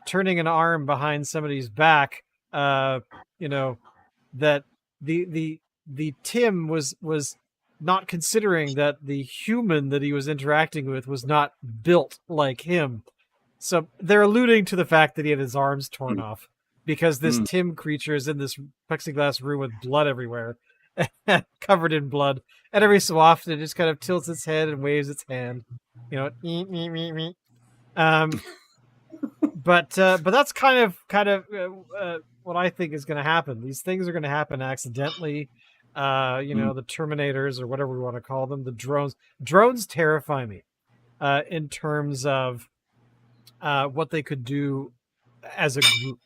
turning an arm behind somebody's back, that the Tim was not considering that the human that he was interacting with was not built like him. So they're alluding to the fact that he had his arms torn off because this Tim creature is in this plexiglass room with blood everywhere, covered in blood. And every so often it just kind of tilts its head and waves its hand. Me. But that's kind of what I think is going to happen. These things are going to happen accidentally. The Terminators or whatever we want to call them, the drones. Drones terrify me in terms of what they could do as a group,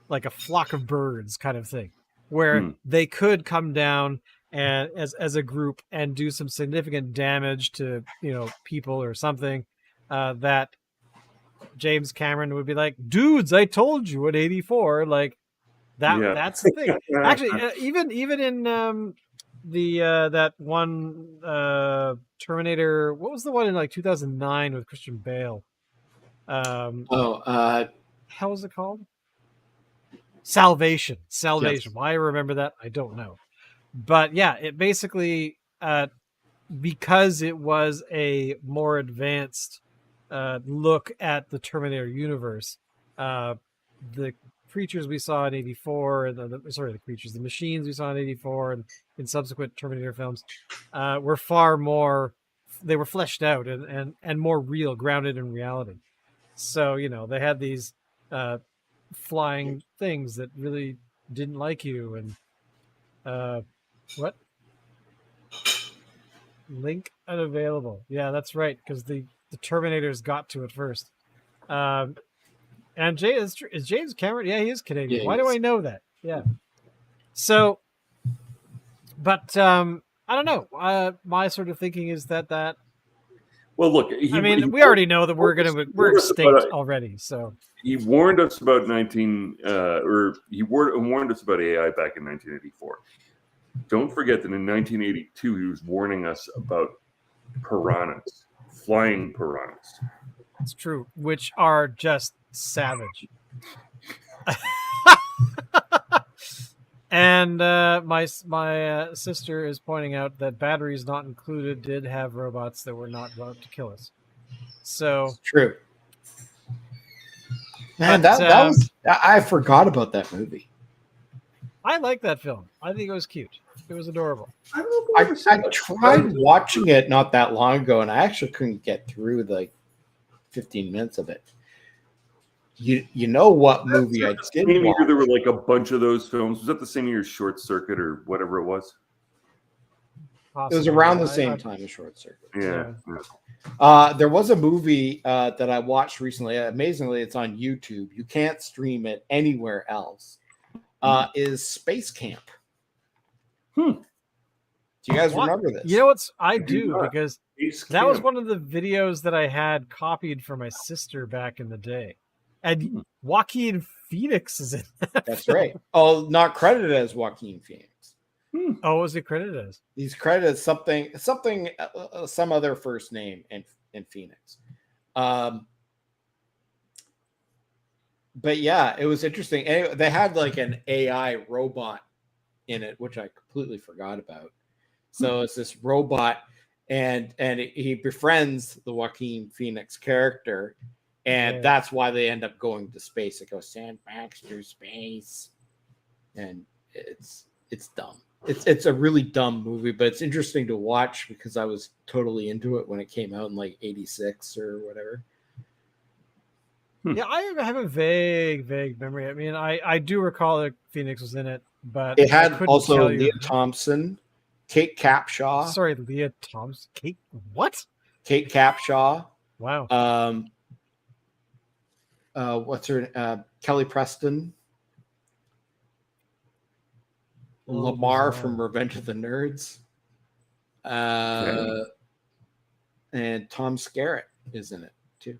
like a flock of birds kind of thing, where they could come down and as a group and do some significant damage to people or something that James Cameron would be like, dudes, I told you in '84, like that. Yeah. That's the thing. Actually, even in that one Terminator, what was the one in like 2009 with Christian Bale? How was it called? Salvation. Yes. Why I remember that, I don't know. But yeah, it basically because it was a more advanced look at the Terminator universe, the creatures we saw in '84, and the machines we saw in '84 and in subsequent Terminator films were far more. They were fleshed out and more real, grounded in reality. So they had these flying things that really didn't like you, and what? Link unavailable. Yeah, that's right, because the Terminators got to it first. And is James Cameron? Yeah, he is Canadian. Yeah, why do I know that? Yeah. So, but I don't know. My sort of thinking is that. Well, look. We already know that we're extinct already. So he warned us about he warned us about AI back in 1984. Don't forget that in 1982 he was warning us about piranhas, flying piranhas. It's true, which are just savage. And my sister is pointing out that Batteries Not Included did have robots that were not about to kill us. So it's true. Man, that was I forgot about that movie. I like that film. I think it was cute. It was adorable. I tried watching it not that long ago, and I actually couldn't get through like 15 minutes of it. You know what movie I did watch? There were like a bunch of those films. Was that the same year as Short Circuit or whatever it was? Possibly. It was around the same time as Short Circuit. Yeah. There was a movie that I watched recently. Amazingly, it's on YouTube. You can't stream it anywhere else. Is Space Camp. Do you guys remember this? You know what? I do, because that was one of the videos that I had copied for my sister back in the day. And Joaquin Phoenix is in that. That's film. Right. Oh, not credited as Joaquin Phoenix. Oh, was he credited as? He's credited as some other first name in Phoenix. But yeah, it was interesting. And they had like an AI robot in it, which I completely forgot about. So it's this robot, and he befriends the Joaquin Phoenix character, and that's why they end up going to space. It goes Sam Baxter space, and it's dumb. It's a really dumb movie, but it's interesting to watch because I was totally into it when it came out in like '86 or whatever. Yeah, I have a vague memory. I mean, I do recall that Phoenix was in it, but it had also Leah Thompson, Kate Capshaw. Sorry, Leah Thompson. Kate what? Kate Capshaw. Wow. What's her? Kelly Preston. Lamar from Revenge of the Nerds. And Tom Skerritt is in it too.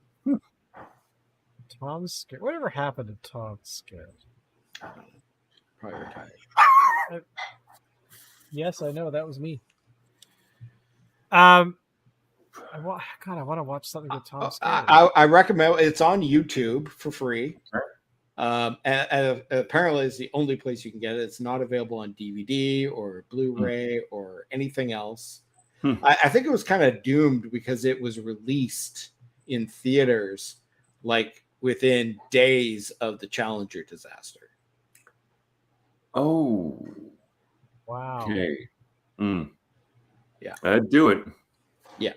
Tom Skerritt. Whatever happened to Tom Skerritt? Probably retired. Yes, I know. That was me. God, I want to watch something with Tom Skerritt. I recommend it's on YouTube for free. And apparently it's the only place you can get it. It's not available on DVD or Blu-ray or anything else. I think it was kind of doomed because it was released in theaters like within days of the Challenger disaster. Oh, wow. Okay. Yeah, I'd do it. Yeah.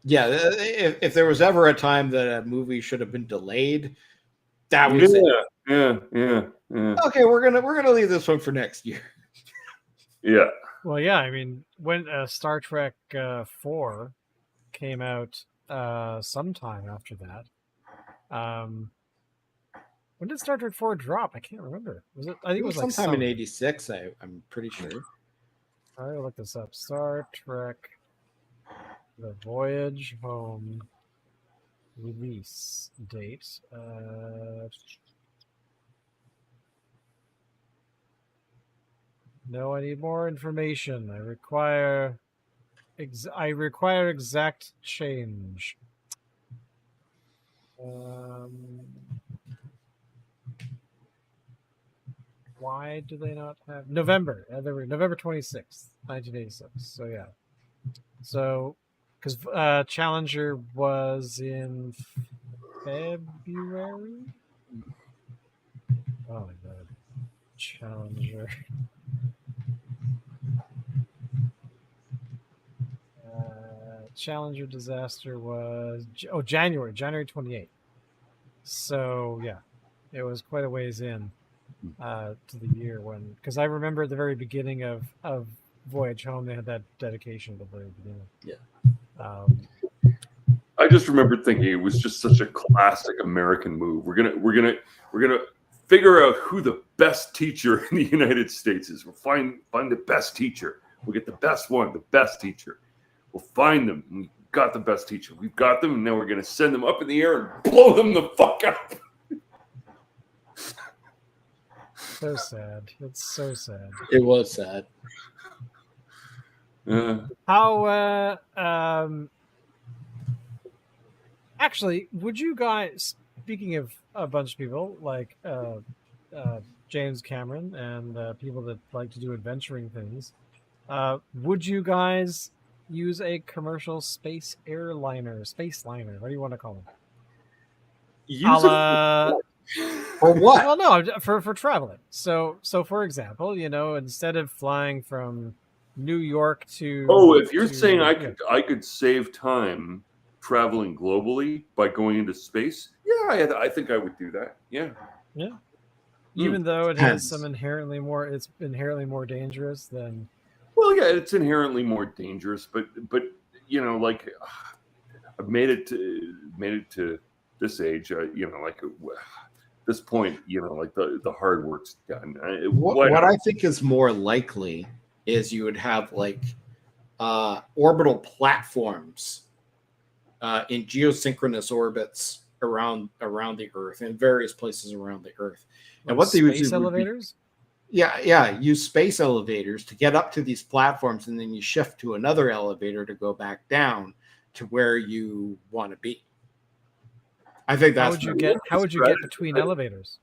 Yeah, if there was ever a time that a movie should have been delayed, that was it. Yeah. Okay, we're gonna leave this one for next year. Yeah. Well, yeah. I mean, when Star Trek 4 came out, sometime after that. When did Star Trek 4 drop? I can't remember. Was it? I think it was like sometime in '86. I'm pretty sure. I gotta look this up. Star Trek. The Voyage Home release date. No, I need more information. I require exact change. Why do they not have November? November 26th, 1986. So yeah. So because Challenger was in February. Oh my god, Challenger. Challenger disaster was January 28th. So yeah, it was quite a ways in to the year when, because I remember at the very beginning of Voyage Home they had that dedication at the very beginning. Yeah. I just remember thinking it was just such a classic American move. We're gonna figure out who the best teacher in the United States is. We'll find the best teacher. We'll get the best one, the best teacher. We'll find them. We got the best teacher. We've got them, and now we're gonna send them up in the air and blow them the fuck up. So sad. It's so sad. It was sad. How actually, would you guys, speaking of a bunch of people like James Cameron and people that like to do adventuring things, would you guys use a commercial space liner? What do you want to call them? For what? Well, no, for traveling. So for example, instead of flying from New York to if you're saying I could save time traveling globally by going into space, I think I would do that. Yeah. Even though it has some inherently more dangerous than. Well, yeah, it's inherently more dangerous, but like I've made it to this age, like this point, like the hard work's done. What I think is more likely is you would have like orbital platforms in geosynchronous orbits around the Earth, in various places around the Earth. And what they would do, elevators? Use space elevators to get up to these platforms, and then you shift to another elevator to go back down to where you want to be. I think that's how would you get between elevators?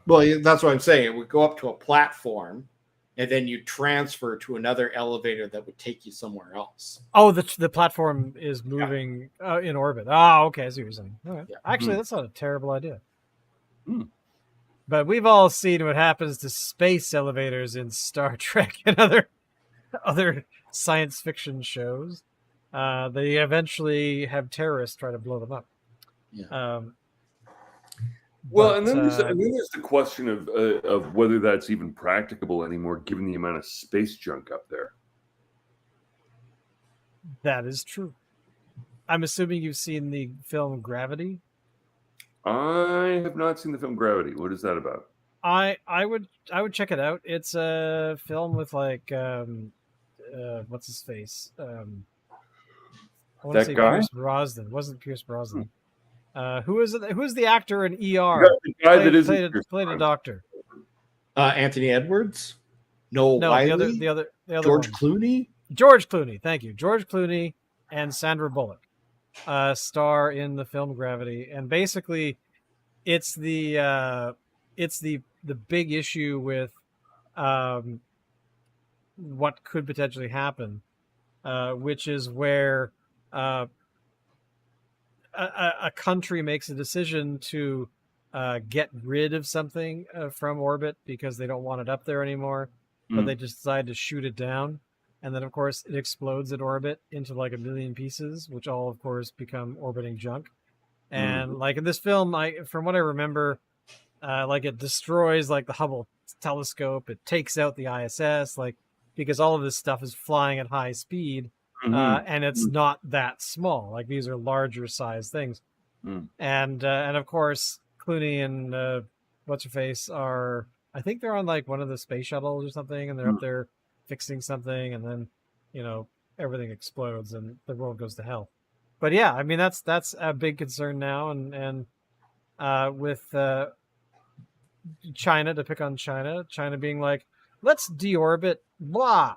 Well, that's what I'm saying. It would go up to a platform, and then you transfer to another elevator that would take you somewhere else. Oh, the platform is moving in orbit. Oh, okay. I see what you're saying. All right. Yeah. Actually, that's not a terrible idea. But we've all seen what happens to space elevators in Star Trek and other science fiction shows. They eventually have terrorists try to blow them up. Yeah. And then there's the question of whether that's even practicable anymore, given the amount of space junk up there. That is true. I'm assuming you've seen the film Gravity. I have not seen the film Gravity. What is that about? I would check it out. It's a film with like what's his face? I want to say guy? Pierce Brosnan. It wasn't Pierce Brosnan. Who is it? Who's the actor in ER? The guy that played a doctor. Anthony Edwards. Noel No, Wiley, the other George one. Clooney. George Clooney. Thank you, George Clooney and Sandra Bullock star in the film Gravity, and basically, it's the big issue with what could potentially happen, which is where a country makes a decision to get rid of something from orbit because they don't want it up there anymore, but they just decide to shoot it down. And then, of course, it explodes in orbit into like a million pieces, which all, of course, become orbiting junk. And like in this film, from what I remember, like it destroys like the Hubble telescope. It takes out the ISS, like because all of this stuff is flying at high speed, and it's not that small. Like these are larger size things, and of course Clooney and what's her face are, I think they're on like one of the space shuttles or something, and they're up there fixing something, and then everything explodes and the world goes to hell. But yeah, I mean that's a big concern now, and with China, to pick on China being like, let's deorbit blah.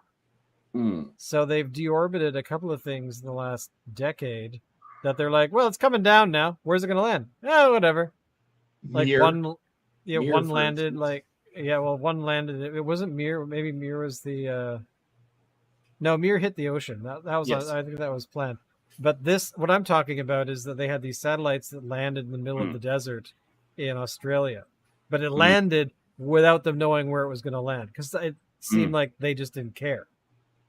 So they've deorbited a couple of things in the last decade that they're like, well, it's coming down now. Where's it going to land? Oh, whatever. Like Mir, one landed instance. like, one landed. It wasn't Mir. Maybe Mir was the. No, Mir hit the ocean. That was Yes. I think that was planned. But what I'm talking about is that they had these satellites that landed in the middle of the desert in Australia, but it landed without them knowing where it was going to land because it seemed like they just didn't care.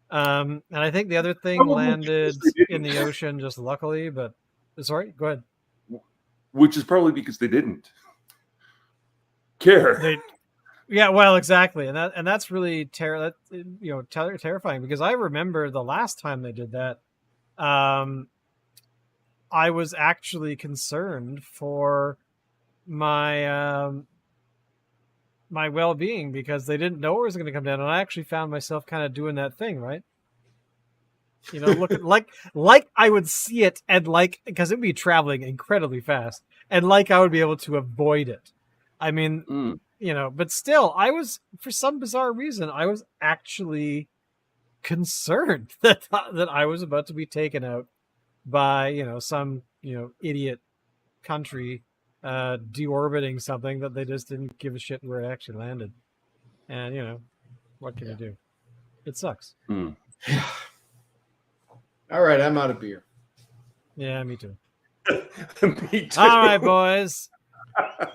And I think the other thing landed in the ocean just luckily, but sorry, go ahead. Which is probably because they didn't care. Yeah, well, exactly, and that's really terrifying because I remember the last time they did that. I was actually concerned for my my well-being because they didn't know it was going to come down, and I actually found myself kind of doing that thing, right? Looking like I would see it, and like because it'd be traveling incredibly fast, and like I would be able to avoid it. I mean, but still, I was, for some bizarre reason, I was actually concerned that I was about to be taken out by some idiot country deorbiting something that they just didn't give a shit where it actually landed. And what can you do? It sucks. All right, I'm out of beer. Yeah, me too. Me too. All right, boys.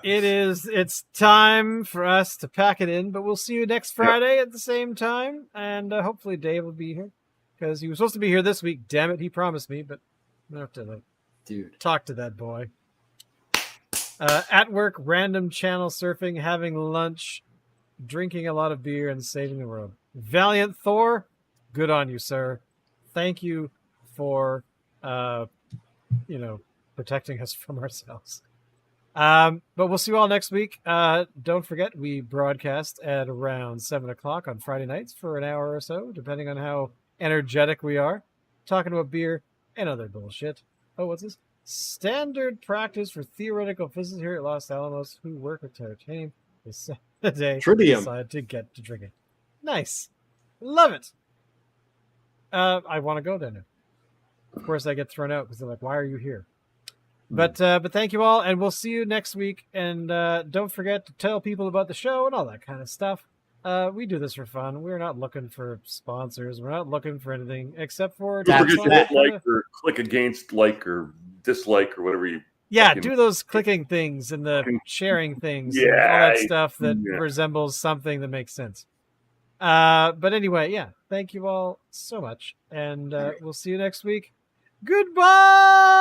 It's time for us to pack it in, but we'll see you next Friday at the same time, and hopefully Dave will be here because he was supposed to be here this week. Damn it, he promised me, but I'm gonna have to talk to that boy. At work, random channel surfing, having lunch, drinking a lot of beer, and saving the world. Valiant Thor, good on you, sir. Thank you for protecting us from ourselves. But we'll see you all next week. Don't forget, we broadcast at around 7 o'clock on Friday nights for an hour or so, depending on how energetic we are, talking about beer and other bullshit. Oh, what's this? Standard practice for theoretical physicists here at Los Alamos who work with titanium. They set the day Tritium. decide to get to drinking. Nice. Love it. I want to go there now. Of course, I get thrown out because they're like, why are you here? But thank you all, and we'll see you next week. And don't forget to tell people about the show and all that kind of stuff. We do this for fun. We're not looking for sponsors. We're not looking for anything except for... Don't forget to like or click against, like or dislike or whatever you... Yeah, do those clicking things and the sharing things and all that stuff that resembles something that makes sense. But anyway, yeah, thank you all so much. And we'll see you next week. Goodbye!